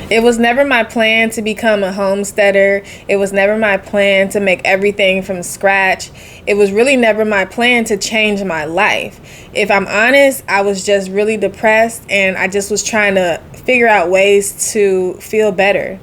It was never my plan to become a homesteader. It was never my plan to make everything from scratch. It was really never my plan to change my life. If I'm honest, I was just really depressed and I just was trying to figure out ways to feel better.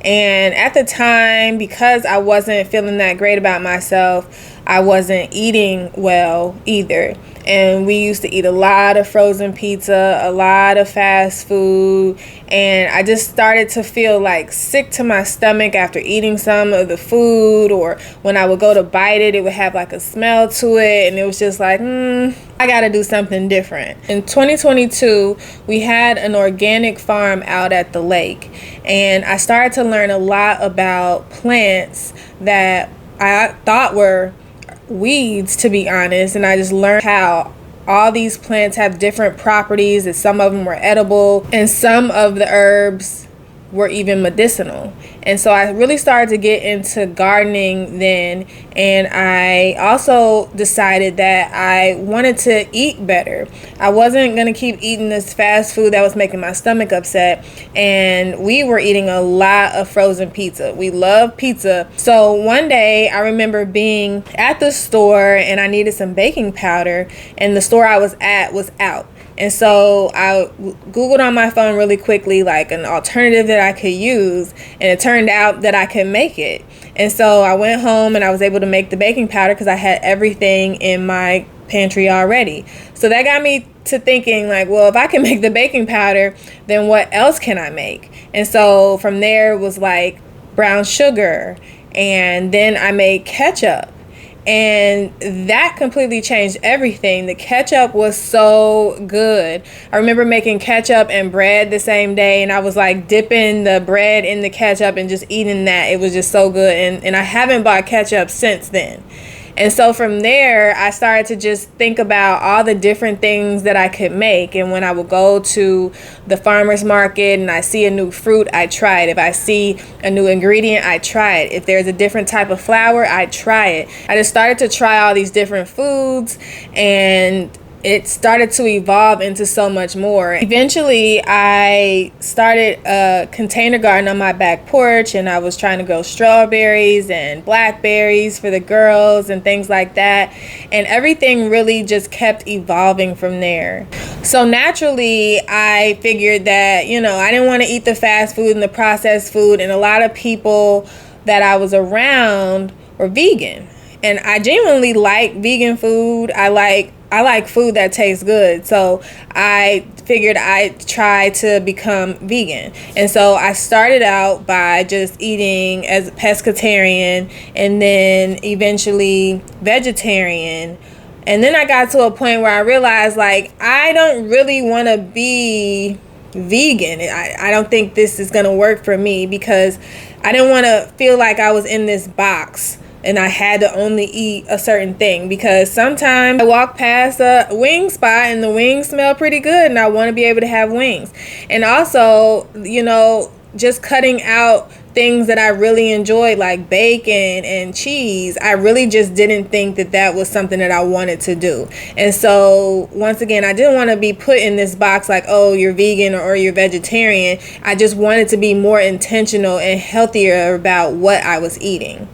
And at the time, because I wasn't feeling that great about myself, I wasn't eating well either. And we used to eat a lot of frozen pizza, a lot of fast food. And I just started to feel like sick to my stomach after eating some of the food, or when I would go to bite it, it would have like a smell to it. And it was just like, I got to do something different. In 2022, we had an organic farm out at the lake. And I started to learn a lot about plants that I thought were weeds, to be honest. And I just learned how all these plants have different properties, that some of them were edible and some of the herbs were even medicinal. And so I really started to get into gardening then, and I also decided that I wanted to eat better. I wasn't going to keep eating this fast food that was making my stomach upset, and we were eating a lot of frozen pizza. We love pizza. So one day I remember being at the store and I needed some baking powder, and the store I was at was out. And so I Googled on my phone really quickly, like an alternative that I could use. And it turned out that I could make it. And so I went home and I was able to make the baking powder because I had everything in my pantry already. So that got me to thinking like, well, if I can make the baking powder, then what else can I make? And so from there was like brown sugar. And then I made ketchup. And that completely changed everything. The ketchup was so good. I remember making ketchup and bread the same day, and I was like dipping the bread in the ketchup and just eating that. It was just so good. And I haven't bought ketchup since then. And so from there, I started to just think about all the different things that I could make. And when I would go to the farmer's market and I see a new fruit, I try it. If I see a new ingredient, I try it. If there's a different type of flour, I try it. I just started to try all these different foods, and it started to evolve into so much more. Eventually, I started a container garden on my back porch, and I was trying to grow strawberries and blackberries for the girls and things like that. And everything really just kept evolving from there. So naturally, I figured that, I didn't want to eat the fast food and the processed food. And a lot of people that I was around were vegan. And I genuinely like vegan food. I like food that tastes good. So I figured I'd try to become vegan. And so I started out by just eating as a pescatarian and then eventually vegetarian. And then I got to a point where I realized like I don't really want to be vegan. I don't think this is going to work for me because I didn't want to feel like I was in this box and I had to only eat a certain thing, because sometimes I walk past a wing spot and the wings smell pretty good and I want to be able to have wings. And also, just cutting out things that I really enjoyed, like bacon and cheese. I really just didn't think that that was something that I wanted to do. And so once again, I didn't want to be put in this box like, oh, you're vegan or you're vegetarian. I just wanted to be more intentional and healthier about what I was eating.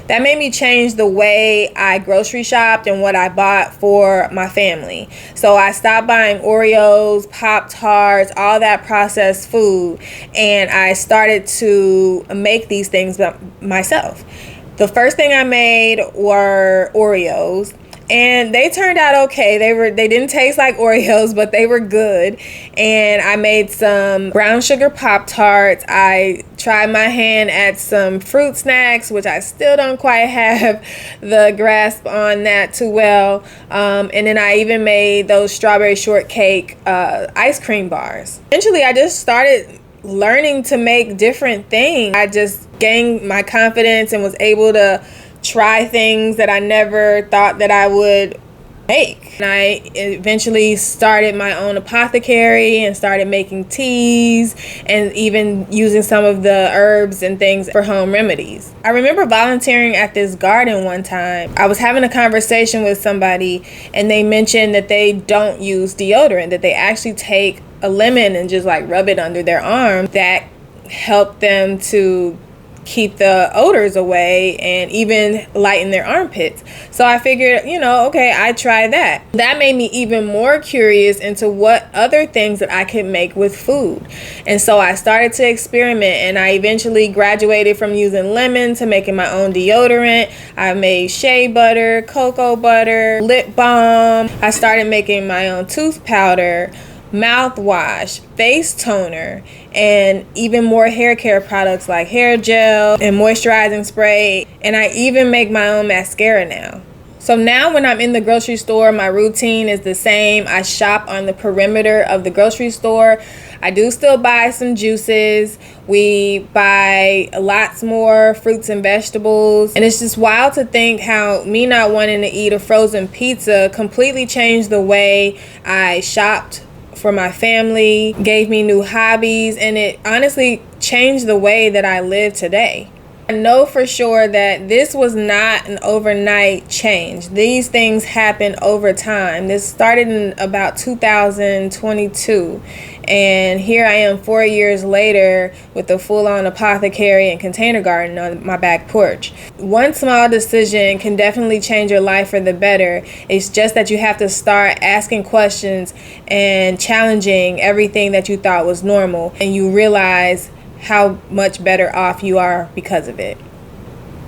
That made me change the way I grocery shopped and what I bought for my family. So I stopped buying Oreos, Pop-Tarts, all that processed food, and I started to make these things myself. The first thing I made were Oreos. And they turned out okay. They didn't taste like Oreos, but they were good. And I made some brown sugar Pop-Tarts. I tried my hand at some fruit snacks, which I still don't quite have the grasp on that too well. And then I even made those strawberry shortcake ice cream bars. Eventually, I just started learning to make different things. I just gained my confidence and was able to try things that I never thought that I would make. And I eventually started my own apothecary and started making teas and even using some of the herbs and things for home remedies. I remember volunteering at this garden one time. I was having a conversation with somebody and they mentioned that they don't use deodorant, that they actually take a lemon and just like rub it under their arm. That help them to keep the odors away and even lighten their armpits. So I figured, okay, I try that. That made me even more curious into what other things that I could make with food. And so I started to experiment, and I eventually graduated from using lemon to making my own deodorant. I made shea butter, cocoa butter, lip balm. I started making my own tooth powder, mouthwash, face toner, and even more hair care products like hair gel and moisturizing spray. And I even make my own mascara now. So now when I'm in the grocery store, my routine is the same. I shop on the perimeter of the grocery store. I do still buy some juices. We buy lots more fruits and vegetables. And it's just wild to think how me not wanting to eat a frozen pizza completely changed the way I shopped for my family, gave me new hobbies, and it honestly changed the way that I live today. I know for sure that this was not an overnight change. These things happen over time. This started in about 2022, and here I am 4 years later with a full-on apothecary and container garden on my back porch. One small decision can definitely change your life for the better. It's just that you have to start asking questions and challenging everything that you thought was normal, and you realize how much better off you are because of it.